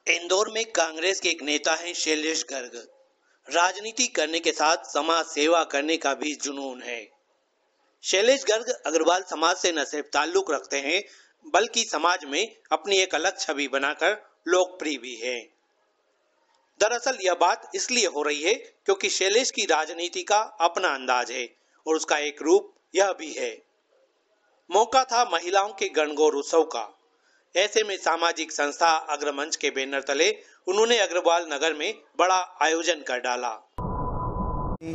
इंदौर में कांग्रेस के एक नेता हैं शैलेश गर्ग। राजनीति करने के साथ समाज सेवा करने का भी जुनून है। शैलेश गर्ग अग्रवाल समाज से न सिर्फ ताल्लुक रखते हैं बल्कि समाज में अपनी एक अलग छवि बनाकर लोकप्रिय भी है। दरअसल यह बात इसलिए हो रही है क्योंकि शैलेश की राजनीति का अपना अंदाज है और उसका एक रूप यह भी है। मौका था महिलाओं के गणगौर उत्सव का। ऐसे में सामाजिक संस्था अग्रमंच के बैनर तले उन्होंने अग्रवाल नगर में बड़ा आयोजन कर डाला।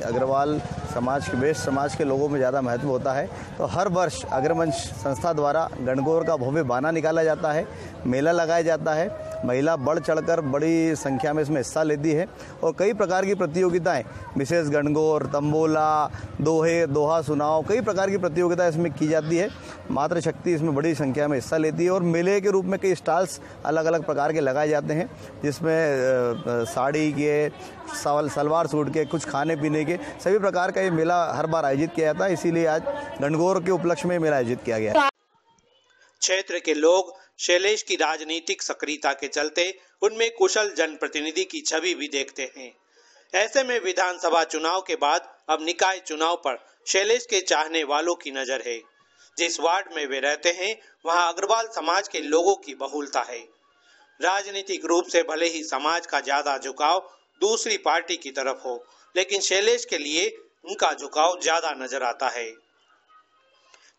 अग्रवाल समाज के बेस्ट समाज के लोगों में ज़्यादा महत्व होता है, तो हर वर्ष अग्रमंच संस्था द्वारा गणगौर का भव्य बाना निकाला जाता है, मेला लगाया जाता है। महिला बढ़ चढ़कर बड़ी संख्या में इसमें हिस्सा लेती है और कई प्रकार की प्रतियोगिताएं, विशेष गणगौर, तंबोला, दोहा सुनाओ, कई प्रकार की प्रतियोगिताएं इसमें की जाती है। मातृशक्ति इसमें बड़ी संख्या में हिस्सा लेती है और मेले के रूप में कई स्टॉल्स अलग अलग प्रकार के लगाए जाते हैं, जिसमें साड़ी के, सलवार सूट के, कुछ खाने पीने के, सभी प्रकार का ये मेला हर बार आयोजित किया जाता है। इसीलिए आज गणगौर के उपलक्ष्य में मेला आयोजित किया गया। क्षेत्र के लोग शैलेश की राजनीतिक सक्रियता के चलते उनमें कुशल जनप्रतिनिधि की छवि भी देखते हैं। ऐसे में विधानसभा चुनाव के बाद अब निकाय चुनाव पर शैलेश के चाहने वालों की नजर है। जिस वार्ड में वे रहते हैं वहां अग्रवाल समाज के लोगों की बहुलता है। राजनीतिक रूप से भले ही समाज का ज्यादा झुकाव दूसरी पार्टी की तरफ हो, लेकिन शैलेश के लिए उनका झुकाव ज्यादा नजर आता है।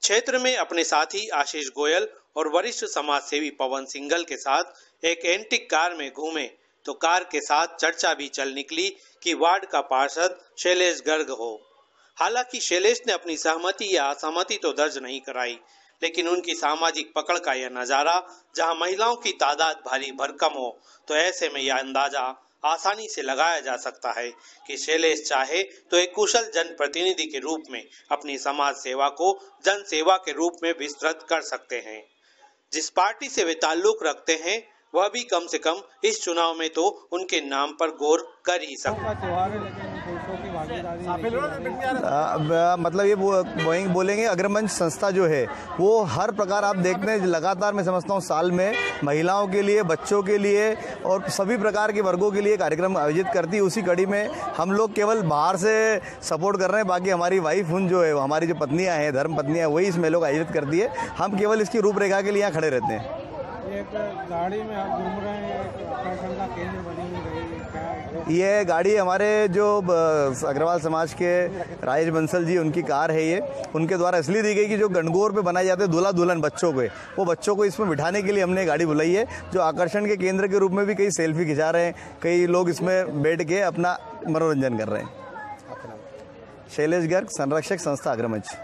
क्षेत्र में अपने साथी आशीष गोयल और वरिष्ठ समाज सेवी पवन सिंघल के साथ एक एंटिक कार में घूमे तो कार के साथ चर्चा भी चल निकली कि वार्ड का पार्षद शैलेश गर्ग हो। हालांकि शैलेश ने अपनी सहमति या असहमति तो दर्ज नहीं कराई, लेकिन उनकी सामाजिक पकड़ का यह नजारा, जहां महिलाओं की तादाद भारी भरकम हो, तो ऐसे में यह अंदाजा आसानी से लगाया जा सकता है कि शैलेश चाहे तो एक कुशल जनप्रतिनिधि के रूप में अपनी समाज सेवा को जन सेवा के रूप में विस्तृत कर सकते हैं। जिस पार्टी से वे ताल्लुक रखते हैं वह भी कम से कम इस चुनाव में तो उनके नाम पर गौर कर ही सकता है। मतलब ये बोलेंगे अग्रमंच संस्था जो है वो हर प्रकार आप देखते हैं, लगातार मैं समझता हूँ साल में महिलाओं के लिए, बच्चों के लिए और सभी प्रकार के वर्गों के लिए कार्यक्रम आयोजित करती है। उसी कड़ी में हम लोग केवल बाहर से सपोर्ट कर रहे हैं, बाकी हमारी वाइफ उन जो है, हमारी जो पत्नियां हैं, धर्म पत्नियां, वही इस मेलों का आयोजित करती है। हम केवल इसकी रूपरेखा के लिए यहाँ खड़े रहते हैं। एक गाड़ी में आप घूम रहे हैं, आकर्षण का केंद्र बनी हुई है। ये गाड़ी हमारे जो अग्रवाल समाज के राजेश बंसल जी, उनकी कार है। ये उनके द्वारा इसलिए दी गई कि जो गणगौर पे बनाए जाते हैं दूल्हा दुल्हन बच्चों को, वो बच्चों को इसमें बिठाने के लिए हमने गाड़ी बुलाई है, जो आकर्षण के केंद्र के रूप में भी कई सेल्फी खिंचा रहे हैं, कई लोग इसमें बैठ के अपना मनोरंजन कर रहे हैं। शैलेश गर्ग, संरक्षक संस्था अग्रमंच।